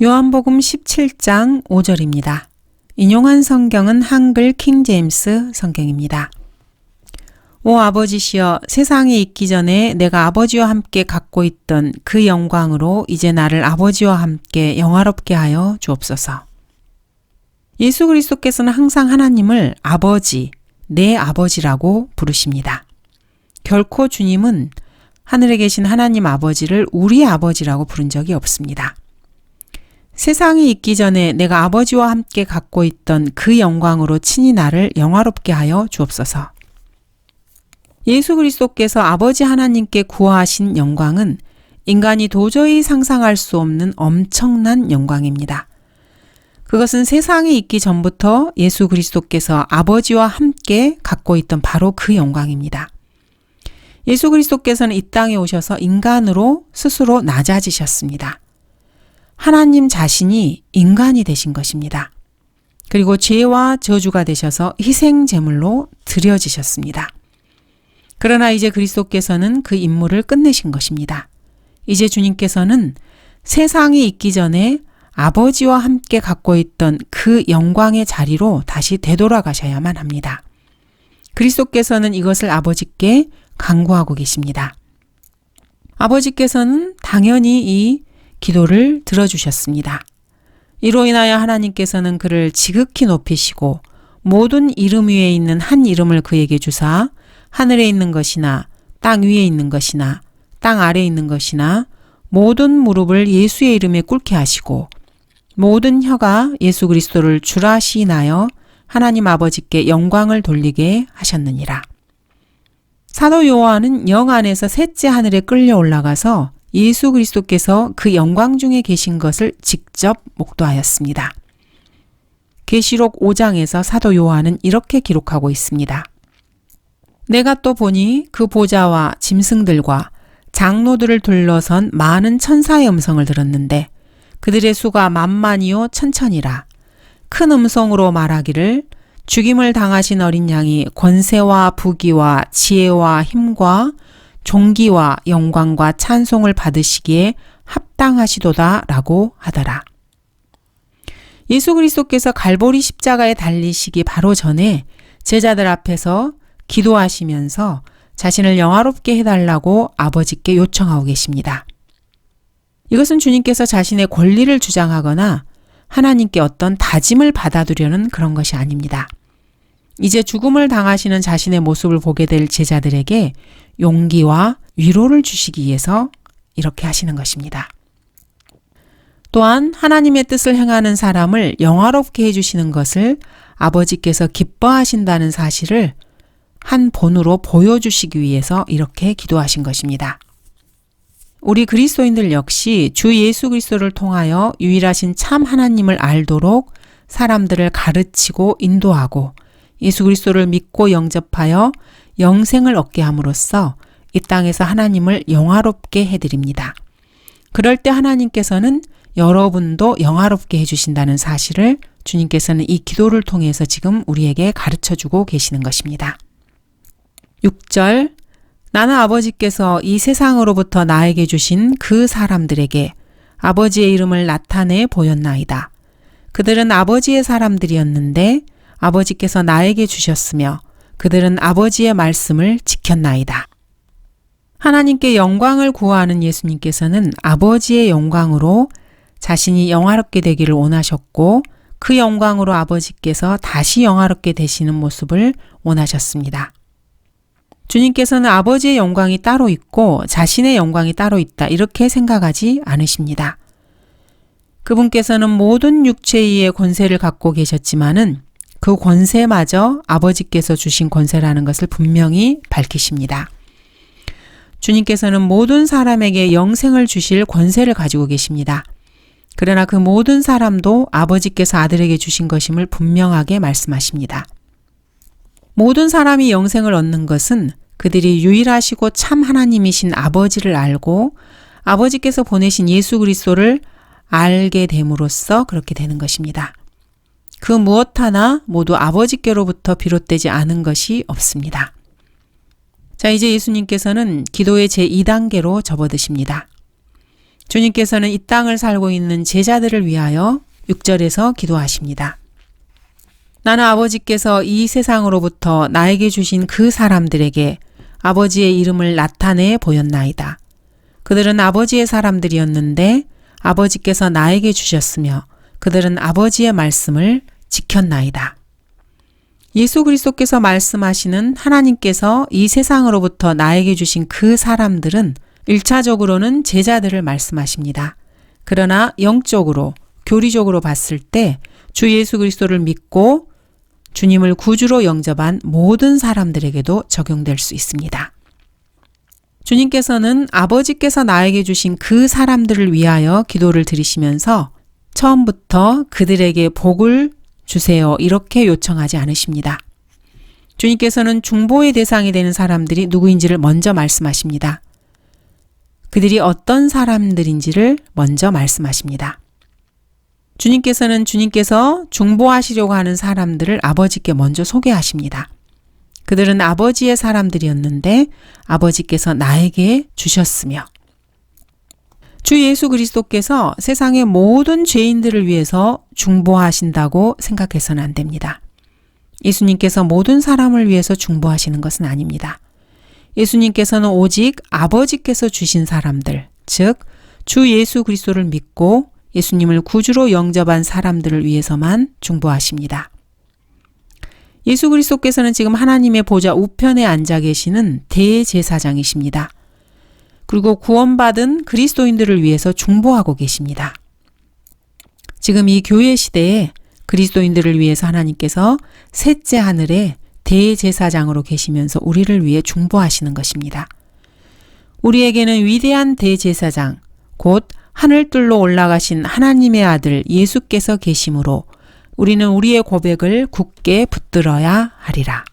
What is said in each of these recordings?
요한복음 17장 5절입니다. 인용한 성경은 한글 킹제임스 성경입니다. 오 아버지시여, 세상이 있기 전에 내가 아버지와 함께 갖고 있던 그 영광으로 이제 나를 아버지와 함께 영화롭게 하여 주옵소서. 예수 그리스도께서는 항상 하나님을 아버지, 내 아버지라고 부르십니다. 결코 주님은 하늘에 계신 하나님 아버지를 우리 아버지라고 부른 적이 없습니다. 세상이 있기 전에 내가 아버지와 함께 갖고 있던 그 영광으로 친히 나를 영화롭게 하여 주옵소서. 예수 그리스도께서 아버지 하나님께 구하신 영광은 인간이 도저히 상상할 수 없는 엄청난 영광입니다. 그것은 세상이 있기 전부터 예수 그리스도께서 아버지와 함께 갖고 있던 바로 그 영광입니다. 예수 그리스도께서는 이 땅에 오셔서 인간으로 스스로 낮아지셨습니다. 하나님 자신이 인간이 되신 것입니다. 그리고 죄와 저주가 되셔서 희생 제물로 드려지셨습니다. 그러나 이제 그리스도께서는 그 임무를 끝내신 것입니다. 이제 주님께서는 세상이 있기 전에 아버지와 함께 갖고 있던 그 영광의 자리로 다시 되돌아가셔야만 합니다. 그리스도께서는 이것을 아버지께 간구하고 계십니다. 아버지께서는 당연히 이 기도를 들어주셨습니다. 이로 인하여 하나님께서는 그를 지극히 높이시고 모든 이름 위에 있는 한 이름을 그에게 주사 하늘에 있는 것이나 땅 위에 있는 것이나 땅 아래에 있는 것이나 모든 무릎을 예수의 이름에 꿇게 하시고 모든 혀가 예수 그리스도를 주라 시인하여 하나님 아버지께 영광을 돌리게 하셨느니라. 사도 요한은 영 안에서 셋째 하늘에 끌려 올라가서 예수 그리스도께서 그 영광 중에 계신 것을 직접 목도하였습니다. 계시록 5장에서 사도 요한은 이렇게 기록하고 있습니다. 내가 또 보니 그 보좌와 짐승들과 장로들을 둘러선 많은 천사의 음성을 들었는데 그들의 수가 만만이요 천천이라. 큰 음성으로 말하기를 죽임을 당하신 어린 양이 권세와 부귀와 지혜와 힘과 존귀와 영광과 찬송을 받으시기에 합당하시도다 라고 하더라. 예수 그리스도께서 갈보리 십자가에 달리시기 바로 전에 제자들 앞에서 기도하시면서 자신을 영화롭게 해달라고 아버지께 요청하고 계십니다. 이것은 주님께서 자신의 권리를 주장하거나 하나님께 어떤 다짐을 받아두려는 그런 것이 아닙니다. 이제 죽음을 당하시는 자신의 모습을 보게 될 제자들에게 용기와 위로를 주시기 위해서 이렇게 하시는 것입니다. 또한 하나님의 뜻을 행하는 사람을 영화롭게 해주시는 것을 아버지께서 기뻐하신다는 사실을 한 본으로 보여주시기 위해서 이렇게 기도하신 것입니다. 우리 그리스도인들 역시 주 예수 그리스도를 통하여 유일하신 참 하나님을 알도록 사람들을 가르치고 인도하고 예수 그리스도를 믿고 영접하여 영생을 얻게 함으로써 이 땅에서 하나님을 영화롭게 해드립니다. 그럴 때 하나님께서는 여러분도 영화롭게 해주신다는 사실을 주님께서는 이 기도를 통해서 지금 우리에게 가르쳐주고 계시는 것입니다. 6절, 나는 아버지께서 이 세상으로부터 나에게 주신 그 사람들에게 아버지의 이름을 나타내 보였나이다. 그들은 아버지의 사람들이었는데 아버지께서 나에게 주셨으며 그들은 아버지의 말씀을 지켰나이다. 하나님께 영광을 구하는 예수님께서는 아버지의 영광으로 자신이 영화롭게 되기를 원하셨고 그 영광으로 아버지께서 다시 영화롭게 되시는 모습을 원하셨습니다. 주님께서는 아버지의 영광이 따로 있고 자신의 영광이 따로 있다 이렇게 생각하지 않으십니다. 그분께서는 모든 육체 위의 권세를 갖고 계셨지만은 그 권세마저 아버지께서 주신 권세라는 것을 분명히 밝히십니다. 주님께서는 모든 사람에게 영생을 주실 권세를 가지고 계십니다. 그러나 그 모든 사람도 아버지께서 아들에게 주신 것임을 분명하게 말씀하십니다. 모든 사람이 영생을 얻는 것은 그들이 유일하시고 참 하나님이신 아버지를 알고 아버지께서 보내신 예수 그리스도를 알게 됨으로써 그렇게 되는 것입니다. 그 무엇 하나 모두 아버지께로부터 비롯되지 않은 것이 없습니다. 자, 이제 예수님께서는 기도의 제2단계로 접어드십니다. 주님께서는 이 땅을 살고 있는 제자들을 위하여 6절에서 기도하십니다. 나는 아버지께서 이 세상으로부터 나에게 주신 그 사람들에게 아버지의 이름을 나타내 보였나이다. 그들은 아버지의 사람들이었는데 아버지께서 나에게 주셨으며 그들은 아버지의 말씀을 지켰나이다. 예수 그리스도께서 말씀하시는 하나님께서 이 세상으로부터 나에게 주신 그 사람들은 1차적으로는 제자들을 말씀하십니다. 그러나 영적으로, 교리적으로 봤을 때 주 예수 그리스도를 믿고 주님을 구주로 영접한 모든 사람들에게도 적용될 수 있습니다. 주님께서는 아버지께서 나에게 주신 그 사람들을 위하여 기도를 드리시면서 처음부터 그들에게 복을 주세요 이렇게 요청하지 않으십니다. 주님께서는 중보의 대상이 되는 사람들이 누구인지를 먼저 말씀하십니다. 그들이 어떤 사람들인지를 먼저 말씀하십니다. 주님께서는 주님께서 중보하시려고 하는 사람들을 아버지께 먼저 소개하십니다. 그들은 아버지의 사람들이었는데 아버지께서 나에게 주셨으며 주 예수 그리스도께서 세상의 모든 죄인들을 위해서 중보하신다고 생각해서는 안 됩니다. 예수님께서 모든 사람을 위해서 중보하시는 것은 아닙니다. 예수님께서는 오직 아버지께서 주신 사람들, 즉 주 예수 그리스도를 믿고 예수님을 구주로 영접한 사람들을 위해서만 중보하십니다. 예수 그리스도께서는 지금 하나님의 보좌 우편에 앉아 계시는 대제사장이십니다. 그리고 구원받은 그리스도인들을 위해서 중보하고 계십니다. 지금 이 교회 시대에 그리스도인들을 위해서 하나님께서 셋째 하늘에 대제사장으로 계시면서 우리를 위해 중보하시는 것입니다. 우리에게는 위대한 대제사장, 곧 하늘뜰로 올라가신 하나님의 아들 예수께서 계심으로 우리는 우리의 고백을 굳게 붙들어야 하리라.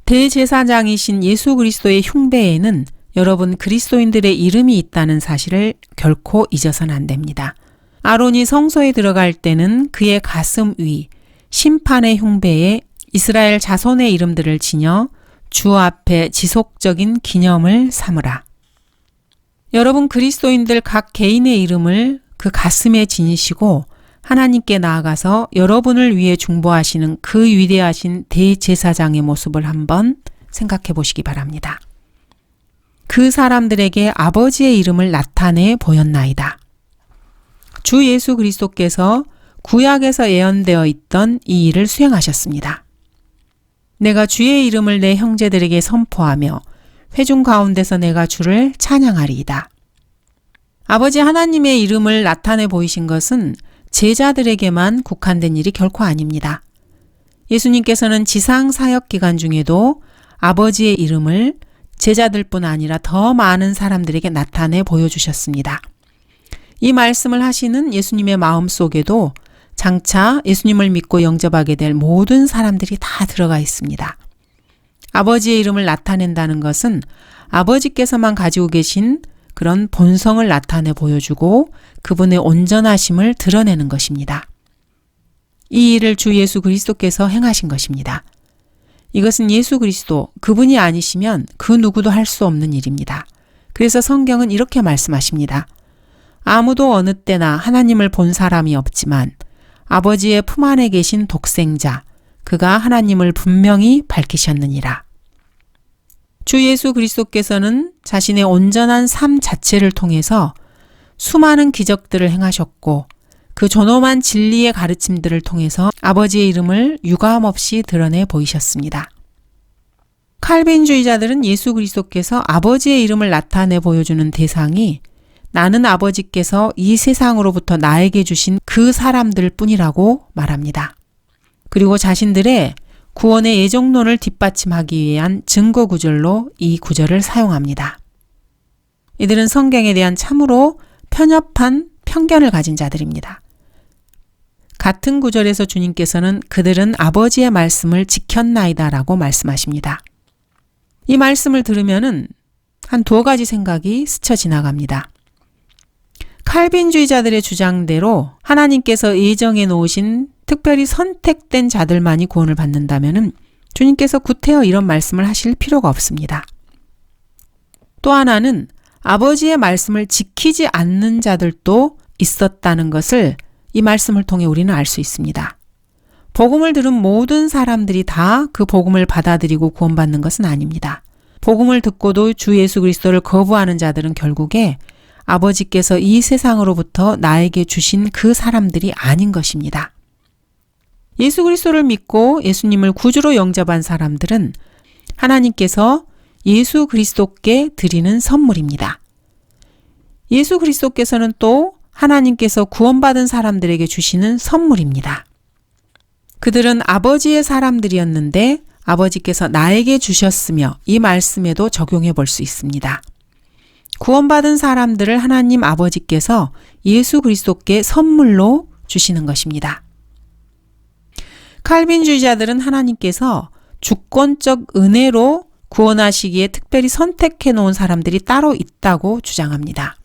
대제사장이신 예수 그리스도의 흉배에는 여러분 그리스도인들의 이름이 있다는 사실을 결코 잊어서는 안 됩니다. 아론이 성소에 들어갈 때는 그의 가슴 위 심판의 흉배에 이스라엘 자손의 이름들을 지녀 주 앞에 지속적인 기념을 삼으라. 여러분 그리스도인들 각 개인의 이름을 그 가슴에 지니시고 하나님께 나아가서 여러분을 위해 중보하시는 그 위대하신 대제사장의 모습을 한번 생각해 보시기 바랍니다. 그 사람들에게 아버지의 이름을 나타내 보였나이다. 주 예수 그리스도께서 구약에서 예언되어 있던 이 일을 수행하셨습니다. 내가 주의 이름을 내 형제들에게 선포하며 회중 가운데서 내가 주를 찬양하리이다. 아버지 하나님의 이름을 나타내 보이신 것은 제자들에게만 국한된 일이 결코 아닙니다. 예수님께서는 지상 사역 기간 중에도 아버지의 이름을 제자들뿐 아니라 더 많은 사람들에게 나타내 보여주셨습니다. 이 말씀을 하시는 예수님의 마음 속에도 장차 예수님을 믿고 영접하게 될 모든 사람들이 다 들어가 있습니다. 아버지의 이름을 나타낸다는 것은 아버지께서만 가지고 계신 그런 본성을 나타내 보여주고 그분의 온전하심을 드러내는 것입니다. 이 일을 주 예수 그리스도께서 행하신 것입니다. 이것은 예수 그리스도, 그분이 아니시면 그 누구도 할 수 없는 일입니다. 그래서 성경은 이렇게 말씀하십니다. 아무도 어느 때나 하나님을 본 사람이 없지만 아버지의 품 안에 계신 독생자, 그가 하나님을 분명히 밝히셨느니라. 주 예수 그리스도께서는 자신의 온전한 삶 자체를 통해서 수많은 기적들을 행하셨고 그 존엄한 진리의 가르침들을 통해서 아버지의 이름을 유감없이 드러내 보이셨습니다. 칼빈주의자들은 예수 그리스도께서 아버지의 이름을 나타내 보여주는 대상이 나는 아버지께서 이 세상으로부터 나에게 주신 그 사람들 뿐이라고 말합니다. 그리고 자신들의 구원의 예정론을 뒷받침하기 위한 증거 구절로 이 구절을 사용합니다. 이들은 성경에 대한 참으로 편협한 편견을 가진 자들입니다. 같은 구절에서 주님께서는 그들은 아버지의 말씀을 지켰나이다 라고 말씀하십니다. 이 말씀을 들으면은 한 두어 가지 생각이 스쳐 지나갑니다. 칼빈주의자들의 주장대로 하나님께서 예정해 놓으신 특별히 선택된 자들만이 구원을 받는다면은 주님께서 구태여 이런 말씀을 하실 필요가 없습니다. 또 하나는 아버지의 말씀을 지키지 않는 자들도 있었다는 것을 이 말씀을 통해 우리는 알 수 있습니다. 복음을 들은 모든 사람들이 다 그 복음을 받아들이고 구원받는 것은 아닙니다. 복음을 듣고도 주 예수 그리스도를 거부하는 자들은 결국에 아버지께서 이 세상으로부터 나에게 주신 그 사람들이 아닌 것입니다. 예수 그리스도를 믿고 예수님을 구주로 영접한 사람들은 하나님께서 예수 그리스도께 드리는 선물입니다. 예수 그리스도께서는 또 하나님께서 구원받은 사람들에게 주시는 선물입니다. 그들은 아버지의 사람들이었는데 아버지께서 나에게 주셨으며 이 말씀에도 적용해 볼 수 있습니다. 구원받은 사람들을 하나님 아버지께서 예수 그리스도께 선물로 주시는 것입니다. 칼빈주의자들은 하나님께서 주권적 은혜로 구원하시기에 특별히 선택해 놓은 사람들이 따로 있다고 주장합니다.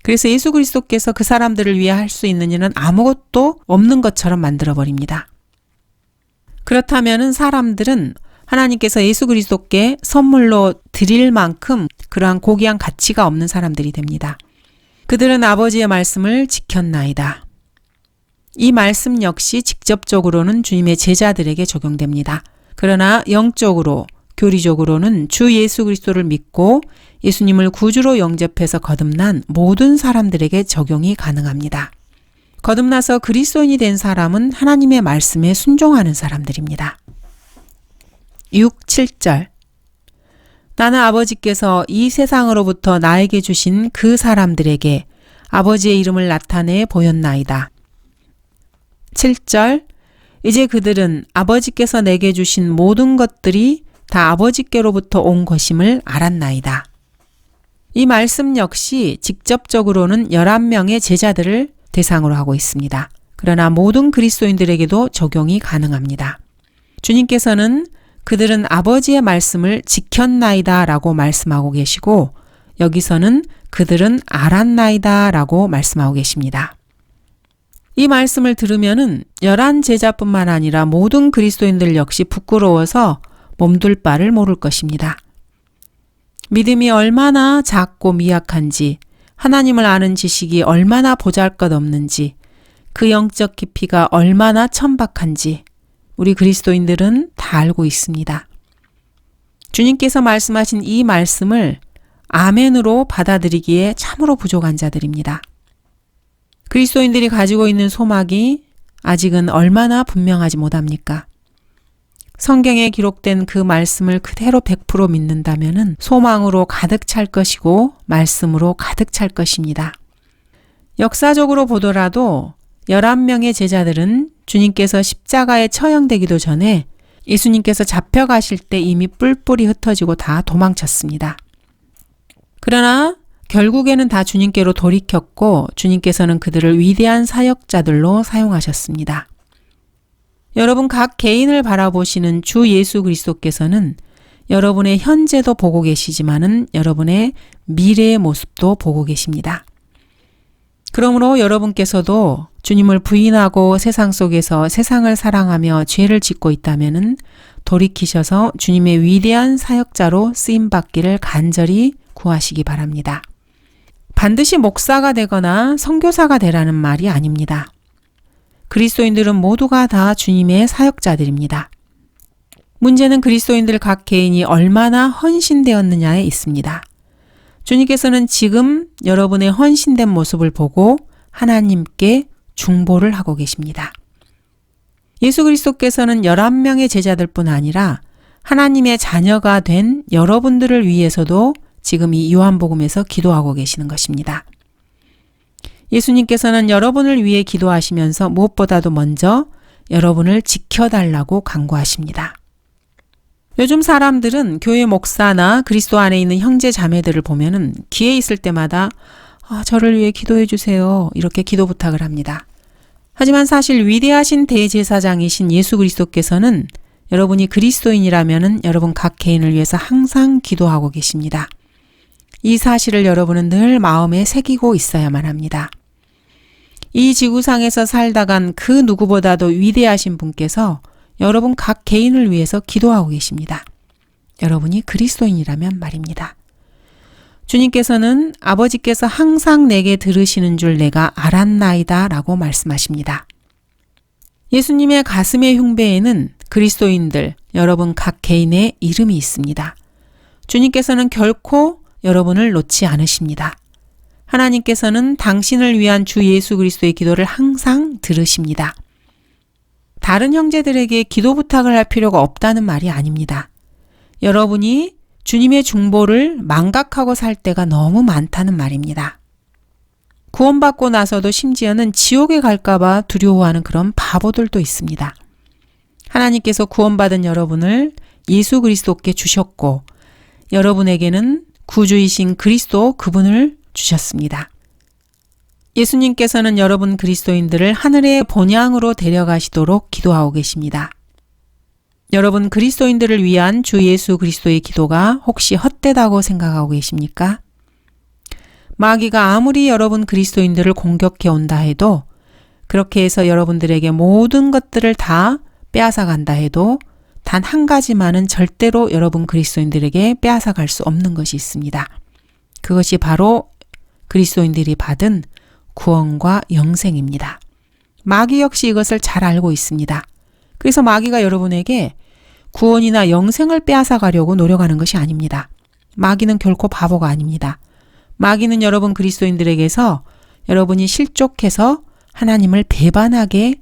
그래서 예수 그리스도께서 그 사람들을 위해 할 수 있는 일은 아무것도 없는 것처럼 만들어버립니다. 그렇다면 사람들은 하나님께서 예수 그리스도께 선물로 드릴 만큼 그러한 고귀한 가치가 없는 사람들이 됩니다. 그들은 아버지의 말씀을 지켰나이다. 이 말씀 역시 직접적으로는 주님의 제자들에게 적용됩니다. 그러나 영적으로, 교리적으로는 주 예수 그리스도를 믿고 예수님을 구주로 영접해서 거듭난 모든 사람들에게 적용이 가능합니다. 거듭나서 그리스도인이 된 사람은 하나님의 말씀에 순종하는 사람들입니다. 6, 7절 나는 아버지께서 이 세상으로부터 나에게 주신 그 사람들에게 아버지의 이름을 나타내 보였나이다. 7절 이제 그들은 아버지께서 내게 주신 모든 것들이 다 아버지께로부터 온 것임을 알았나이다. 이 말씀 역시 직접적으로는 11명의 제자들을 대상으로 하고 있습니다. 그러나 모든 그리스도인들에게도 적용이 가능합니다. 주님께서는 그들은 아버지의 말씀을 지켰나이다 라고 말씀하고 계시고 여기서는 그들은 알았나이다 라고 말씀하고 계십니다. 이 말씀을 들으면은 11 제자뿐만 아니라 모든 그리스도인들 역시 부끄러워서 몸둘 바를 모를 것입니다. 믿음이 얼마나 작고 미약한지, 하나님을 아는 지식이 얼마나 보잘것없는지, 그 영적 깊이가 얼마나 천박한지 우리 그리스도인들은 다 알고 있습니다. 주님께서 말씀하신 이 말씀을 아멘으로 받아들이기에 참으로 부족한 자들입니다. 그리스도인들이 가지고 있는 소망이 아직은 얼마나 분명하지 못합니까? 성경에 기록된 그 말씀을 그대로 100% 믿는다면 소망으로 가득 찰 것이고 말씀으로 가득 찰 것입니다. 역사적으로 보더라도 11명의 제자들은 주님께서 십자가에 처형되기도 전에 예수님께서 잡혀가실 때 이미 뿔뿔이 흩어지고 다 도망쳤습니다. 그러나 결국에는 다 주님께로 돌이켰고 주님께서는 그들을 위대한 사역자들로 사용하셨습니다. 여러분 각 개인을 바라보시는 주 예수 그리스도께서는 여러분의 현재도 보고 계시지만은 여러분의 미래의 모습도 보고 계십니다. 그러므로 여러분께서도 주님을 부인하고 세상 속에서 세상을 사랑하며 죄를 짓고 있다면은 돌이키셔서 주님의 위대한 사역자로 쓰임받기를 간절히 구하시기 바랍니다. 반드시 목사가 되거나 선교사가 되라는 말이 아닙니다. 그리스도인들은 모두가 다 주님의 사역자들입니다. 문제는 그리스도인들 각 개인이 얼마나 헌신되었느냐에 있습니다. 주님께서는 지금 여러분의 헌신된 모습을 보고 하나님께 중보를 하고 계십니다. 예수 그리스도께서는 11명의 제자들뿐 아니라 하나님의 자녀가 된 여러분들을 위해서도 지금 이 요한복음에서 기도하고 계시는 것입니다. 예수님께서는 여러분을 위해 기도하시면서 무엇보다도 먼저 여러분을 지켜달라고 간구하십니다. 요즘 사람들은 교회 목사나 그리스도 안에 있는 형제 자매들을 보면은 기회 있을 때마다 저를 위해 기도해 주세요. 이렇게 기도 부탁을 합니다. 하지만 사실 위대하신 대제사장이신 예수 그리스도께서는 여러분이 그리스도인이라면은 여러분 각 개인을 위해서 항상 기도하고 계십니다. 이 사실을 여러분은 늘 마음에 새기고 있어야만 합니다. 이 지구상에서 살다간 그 누구보다도 위대하신 분께서 여러분 각 개인을 위해서 기도하고 계십니다. 여러분이 그리스도인이라면 말입니다. 주님께서는 아버지께서 항상 내게 들으시는 줄 내가 알았나이다 라고 말씀하십니다. 예수님의 가슴의 흉배에는 그리스도인들, 여러분 각 개인의 이름이 있습니다. 주님께서는 결코 여러분을 놓지 않으십니다. 하나님께서는 당신을 위한 주 예수 그리스도의 기도를 항상 들으십니다. 다른 형제들에게 기도 부탁을 할 필요가 없다는 말이 아닙니다. 여러분이 주님의 중보를 망각하고 살 때가 너무 많다는 말입니다. 구원받고 나서도 심지어는 지옥에 갈까봐 두려워하는 그런 바보들도 있습니다. 하나님께서 구원받은 여러분을 예수 그리스도께 주셨고 여러분에게는 구주이신 그리스도 그분을 주셨습니다. 예수님께서는 여러분 그리스도인들을 하늘의 본향으로 데려가시도록 기도하고 계십니다. 여러분 그리스도인들을 위한 주 예수 그리스도의 기도가 혹시 헛되다고 생각하고 계십니까? 마귀가 아무리 여러분 그리스도인들을 공격해 온다 해도 그렇게 해서 여러분들에게 모든 것들을 다 빼앗아 간다 해도 단 한 가지만은 절대로 여러분 그리스도인들에게 빼앗아 갈 수 없는 것이 있습니다. 그것이 바로 그리스도인들이 받은 구원과 영생입니다. 마귀 역시 이것을 잘 알고 있습니다. 그래서 마귀가 여러분에게 구원이나 영생을 빼앗아 가려고 노력하는 것이 아닙니다. 마귀는 결코 바보가 아닙니다. 마귀는 여러분 그리스도인들에게서 여러분이 실족해서 하나님을 배반하게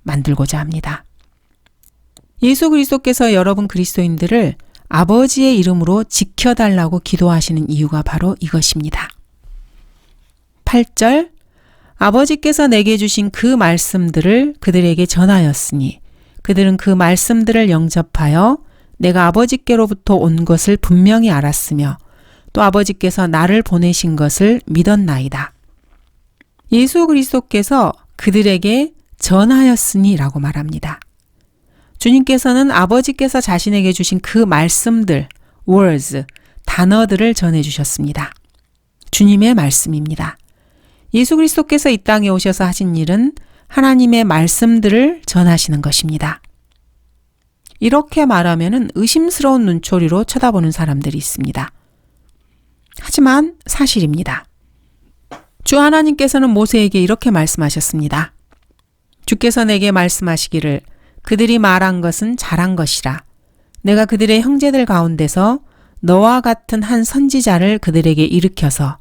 만들고자 합니다. 예수 그리스도께서 여러분 그리스도인들을 아버지의 이름으로 지켜달라고 기도하시는 이유가 바로 이것입니다. 8절 아버지께서 내게 주신 그 말씀들을 그들에게 전하였으니 그들은 그 말씀들을 영접하여 내가 아버지께로부터 온 것을 분명히 알았으며 또 아버지께서 나를 보내신 것을 믿었나이다. 예수 그리스도께서 그들에게 전하였으니 라고 말합니다. 주님께서는 아버지께서 자신에게 주신 그 말씀들, words, 단어들을 전해주셨습니다. 주님의 말씀입니다. 예수 그리스도께서 이 땅에 오셔서 하신 일은 하나님의 말씀들을 전하시는 것입니다. 이렇게 말하면은 의심스러운 눈초리로 쳐다보는 사람들이 있습니다. 하지만 사실입니다. 주 하나님께서는 모세에게 이렇게 말씀하셨습니다. 주께서 내게 말씀하시기를 그들이 말한 것은 잘한 것이라. 내가 그들의 형제들 가운데서 너와 같은 한 선지자를 그들에게 일으켜서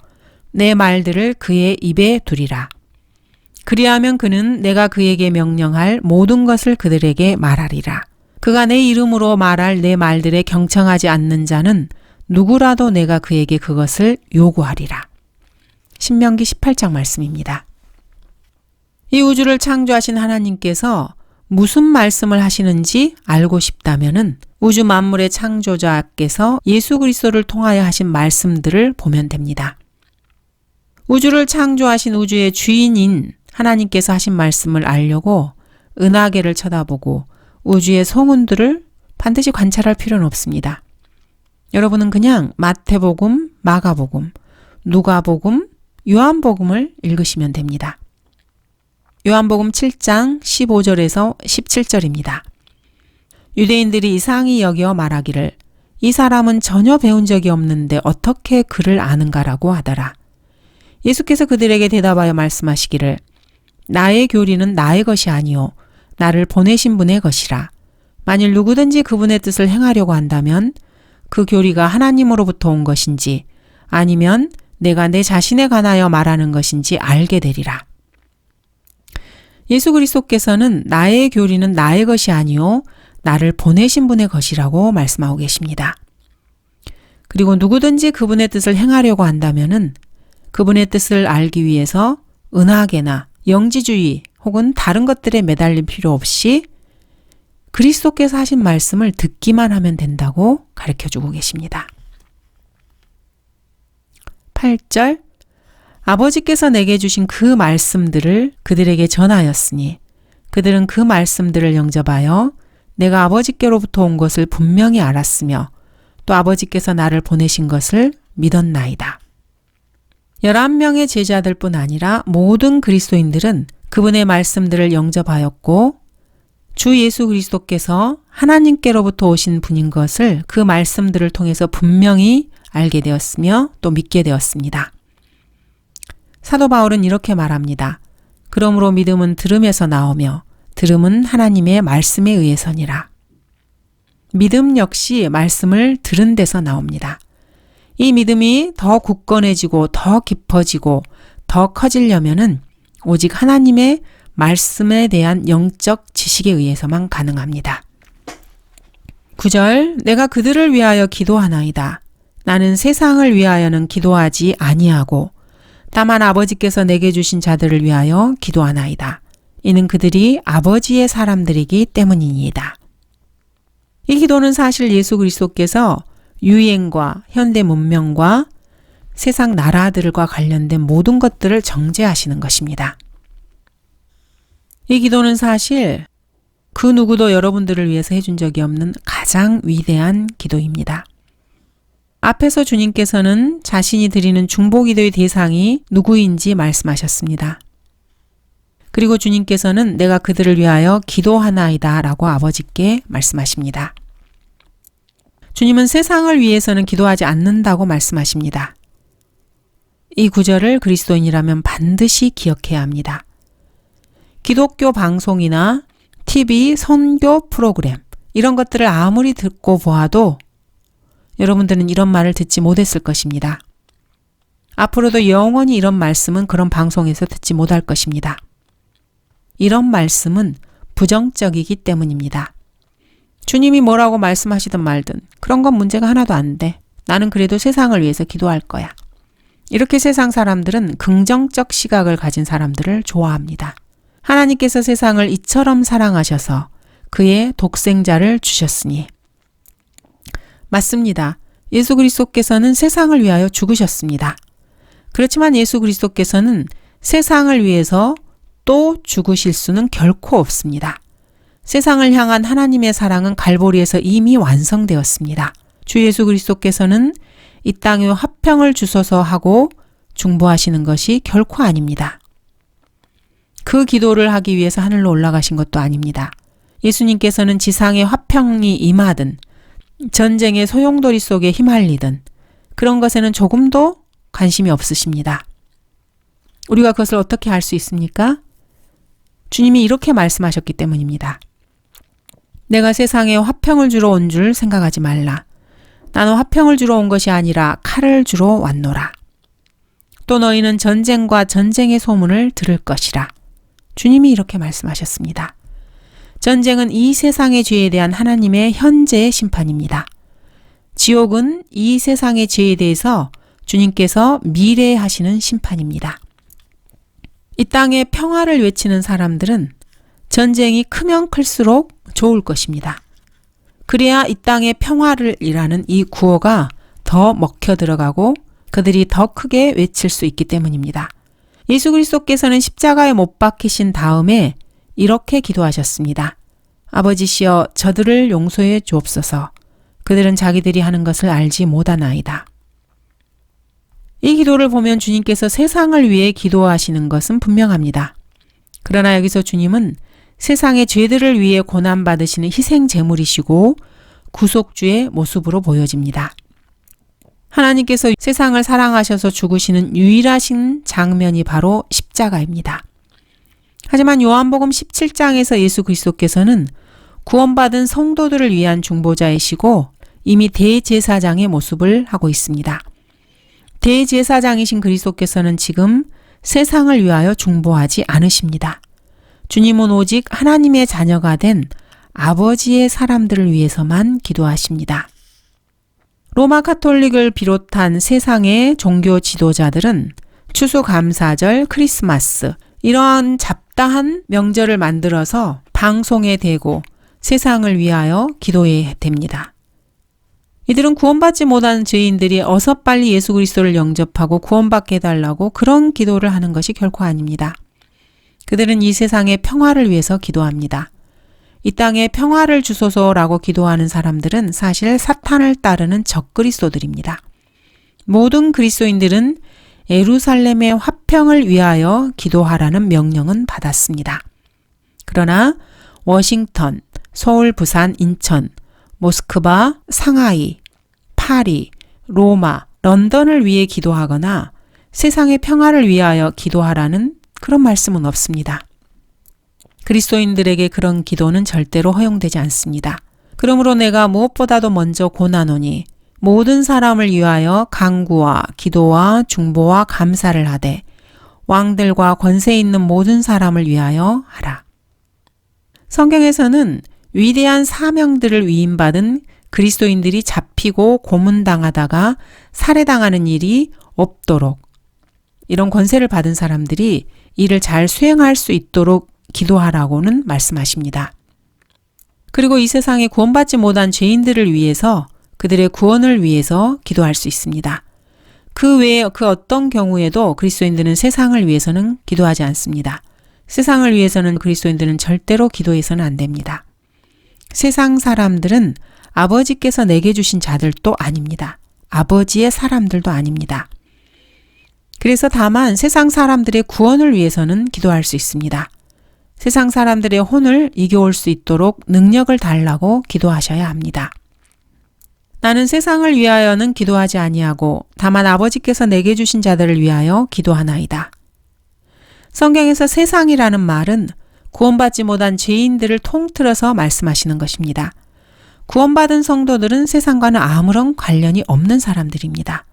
내 말들을 그의 입에 두리라. 그리하면 그는 내가 그에게 명령할 모든 것을 그들에게 말하리라. 그가 내 이름으로 말할 내 말들에 경청하지 않는 자는 누구라도 내가 그에게 그것을 요구하리라. 신명기 18장 말씀입니다. 이 우주를 창조하신 하나님께서 무슨 말씀을 하시는지 알고 싶다면은 우주 만물의 창조자께서 예수 그리스도를 통하여 하신 말씀들을 보면 됩니다. 우주를 창조하신 우주의 주인인 하나님께서 하신 말씀을 알려고 은하계를 쳐다보고 우주의 성운들을 반드시 관찰할 필요는 없습니다. 여러분은 그냥 마태복음, 마가복음, 누가복음, 요한복음을 읽으시면 됩니다. 요한복음 7장 15절에서 17절입니다. 유대인들이 이상히 여겨 말하기를 이 사람은 전혀 배운 적이 없는데 어떻게 그를 아는가라고 하더라. 예수께서 그들에게 대답하여 말씀하시기를 나의 교리는 나의 것이 아니요 나를 보내신 분의 것이라. 만일 누구든지 그분의 뜻을 행하려고 한다면 그 교리가 하나님으로부터 온 것인지 아니면 내가 내 자신에 관하여 말하는 것인지 알게 되리라. 예수 그리스도께서는 나의 교리는 나의 것이 아니요 나를 보내신 분의 것이라고 말씀하고 계십니다. 그리고 누구든지 그분의 뜻을 행하려고 한다면은 그분의 뜻을 알기 위해서 은하계나 영지주의 혹은 다른 것들에 매달릴 필요 없이 그리스도께서 하신 말씀을 듣기만 하면 된다고 가르쳐주고 계십니다. 8절 아버지께서 내게 주신 그 말씀들을 그들에게 전하였으니 그들은 그 말씀들을 영접하여 내가 아버지께로부터 온 것을 분명히 알았으며 또 아버지께서 나를 보내신 것을 믿었나이다. 11명의 제자들뿐 아니라 모든 그리스도인들은 그분의 말씀들을 영접하였고 주 예수 그리스도께서 하나님께로부터 오신 분인 것을 그 말씀들을 통해서 분명히 알게 되었으며 또 믿게 되었습니다. 사도 바울은 이렇게 말합니다. 그러므로 믿음은 들음에서 나오며 들음은 하나님의 말씀에 의해서니라. 믿음 역시 말씀을 들은 데서 나옵니다. 이 믿음이 더 굳건해지고 더 깊어지고 더 커지려면은 오직 하나님의 말씀에 대한 영적 지식에 의해서만 가능합니다. 9절 내가 그들을 위하여 기도하나이다. 나는 세상을 위하여는 기도하지 아니하고 다만 아버지께서 내게 주신 자들을 위하여 기도하나이다. 이는 그들이 아버지의 사람들이기 때문이니이다. 이 기도는 사실 예수 그리스도께서 유행과 현대 문명과 세상 나라들과 관련된 모든 것들을 정죄하시는 것입니다. 이 기도는 사실 그 누구도 여러분들을 위해서 해준 적이 없는 가장 위대한 기도입니다. 앞에서 주님께서는 자신이 드리는 중보기도의 대상이 누구인지 말씀하셨습니다. 그리고 주님께서는 내가 그들을 위하여 기도하나이다 라고 아버지께 말씀하십니다. 주님은 세상을 위해서는 기도하지 않는다고 말씀하십니다. 이 구절을 그리스도인이라면 반드시 기억해야 합니다. 기독교 방송이나 TV 선교 프로그램 이런 것들을 아무리 듣고 보아도 여러분들은 이런 말을 듣지 못했을 것입니다. 앞으로도 영원히 이런 말씀은 그런 방송에서 듣지 못할 것입니다. 이런 말씀은 부정적이기 때문입니다. 주님이 뭐라고 말씀하시든 말든 그런 건 문제가 하나도 안 돼. 나는 그래도 세상을 위해서 기도할 거야. 이렇게 세상 사람들은 긍정적 시각을 가진 사람들을 좋아합니다. 하나님께서 세상을 이처럼 사랑하셔서 그의 독생자를 주셨으니 맞습니다. 예수 그리스도께서는 세상을 위하여 죽으셨습니다. 그렇지만 예수 그리스도께서는 세상을 위해서 또 죽으실 수는 결코 없습니다. 세상을 향한 하나님의 사랑은 갈보리에서 이미 완성되었습니다. 주 예수 그리스도께서는 이 땅에 화평을 주소서 하고 중보하시는 것이 결코 아닙니다. 그 기도를 하기 위해서 하늘로 올라가신 것도 아닙니다. 예수님께서는 지상에 화평이 임하든 전쟁의 소용돌이 속에 휘말리든 그런 것에는 조금도 관심이 없으십니다. 우리가 그것을 어떻게 알 수 있습니까? 주님이 이렇게 말씀하셨기 때문입니다. 내가 세상에 화평을 주러 온 줄 생각하지 말라. 나는 화평을 주러 온 것이 아니라 칼을 주러 왔노라. 또 너희는 전쟁과 전쟁의 소문을 들을 것이라. 주님이 이렇게 말씀하셨습니다. 전쟁은 이 세상의 죄에 대한 하나님의 현재의 심판입니다. 지옥은 이 세상의 죄에 대해서 주님께서 미래에 하시는 심판입니다. 이 땅에 평화를 외치는 사람들은 전쟁이 크면 클수록 좋을 것입니다. 그래야 이 땅의 평화를 이라는 이 구호가 더 먹혀 들어가고 그들이 더 크게 외칠 수 있기 때문입니다. 예수 그리스도께서는 십자가에 못 박히신 다음에 이렇게 기도하셨습니다. 아버지시여 저들을 용서해 주옵소서. 그들은 자기들이 하는 것을 알지 못하나이다. 이 기도를 보면 주님께서 세상을 위해 기도하시는 것은 분명합니다. 그러나 여기서 주님은 세상의 죄들을 위해 고난받으시는 희생 제물이시고 구속주의 모습으로 보여집니다. 하나님께서 세상을 사랑하셔서 죽으시는 유일하신 장면이 바로 십자가입니다. 하지만 요한복음 17장에서 예수 그리스도께서는 구원받은 성도들을 위한 중보자이시고 이미 대제사장의 모습을 하고 있습니다. 대제사장이신 그리스도께서는 지금 세상을 위하여 중보하지 않으십니다. 주님은 오직 하나님의 자녀가 된 아버지의 사람들을 위해서만 기도하십니다. 로마 카톨릭을 비롯한 세상의 종교 지도자들은 추수감사절, 크리스마스 이러한 잡다한 명절을 만들어서 방송에 대고 세상을 위하여 기도해야 됩니다. 이들은 구원받지 못한 죄인들이 어서 빨리 예수 그리스도를 영접하고 구원받게 해달라고 그런 기도를 하는 것이 결코 아닙니다. 그들은 이 세상의 평화를 위해서 기도합니다. 이 땅에 평화를 주소서라고 기도하는 사람들은 사실 사탄을 따르는 적그리스도들입니다. 모든 그리스도인들은 예루살렘의 화평을 위하여 기도하라는 명령은 받았습니다. 그러나 워싱턴, 서울, 부산, 인천, 모스크바, 상하이, 파리, 로마, 런던을 위해 기도하거나 세상의 평화를 위하여 기도하라는 그런 말씀은 없습니다. 그리스도인들에게 그런 기도는 절대로 허용되지 않습니다. 그러므로 내가 무엇보다도 먼저 고나노니 모든 사람을 위하여 간구와 기도와 중보와 감사를 하되 왕들과 권세 있는 모든 사람을 위하여 하라. 성경에서는 위대한 사명들을 위임받은 그리스도인들이 잡히고 고문당하다가 살해당하는 일이 없도록 이런 권세를 받은 사람들이 이를 잘 수행할 수 있도록 기도하라고는 말씀하십니다. 그리고 이 세상에 구원받지 못한 죄인들을 위해서 그들의 구원을 위해서 기도할 수 있습니다. 그 외에 그 어떤 경우에도 그리스도인들은 세상을 위해서는 기도하지 않습니다. 세상을 위해서는 그리스도인들은 절대로 기도해서는 안 됩니다. 세상 사람들은 아버지께서 내게 주신 자들도 아닙니다. 아버지의 사람들도 아닙니다. 그래서 다만 세상 사람들의 구원을 위해서는 기도할 수 있습니다. 세상 사람들의 혼을 이겨올 수 있도록 능력을 달라고 기도하셔야 합니다. 나는 세상을 위하여는 기도하지 아니하고 다만 아버지께서 내게 주신 자들을 위하여 기도하나이다. 성경에서 세상이라는 말은 구원받지 못한 죄인들을 통틀어서 말씀하시는 것입니다. 구원받은 성도들은 세상과는 아무런 관련이 없는 사람들입니다.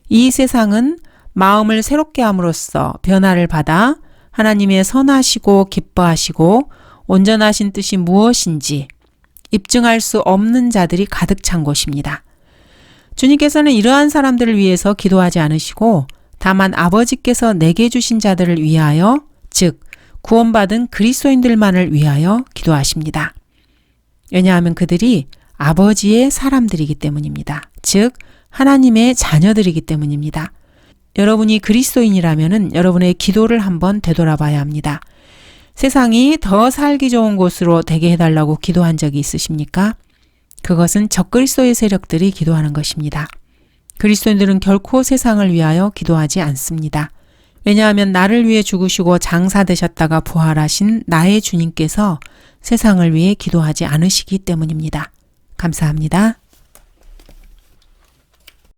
이 세상은 마음을 새롭게 함으로써 변화를 받아 하나님의 선하시고 기뻐하시고 온전하신 뜻이 무엇인지 입증할 수 없는 자들이 가득 찬 곳입니다. 주님께서는 이러한 사람들을 위해서 기도하지 않으시고 다만 아버지께서 내게 주신 자들을 위하여 즉 구원받은 그리스도인들만을 위하여 기도하십니다. 왜냐하면 그들이 아버지의 사람들이기 때문입니다. 즉 하나님의 자녀들이기 때문입니다. 여러분이 그리스도인이라면 여러분의 기도를 한번 되돌아봐야 합니다. 세상이 더 살기 좋은 곳으로 되게 해달라고 기도한 적이 있으십니까? 그것은 적그리스도의 세력들이 기도하는 것입니다. 그리스도인들은 결코 세상을 위하여 기도하지 않습니다. 왜냐하면 나를 위해 죽으시고 장사되셨다가 부활하신 나의 주님께서 세상을 위해 기도하지 않으시기 때문입니다. 감사합니다.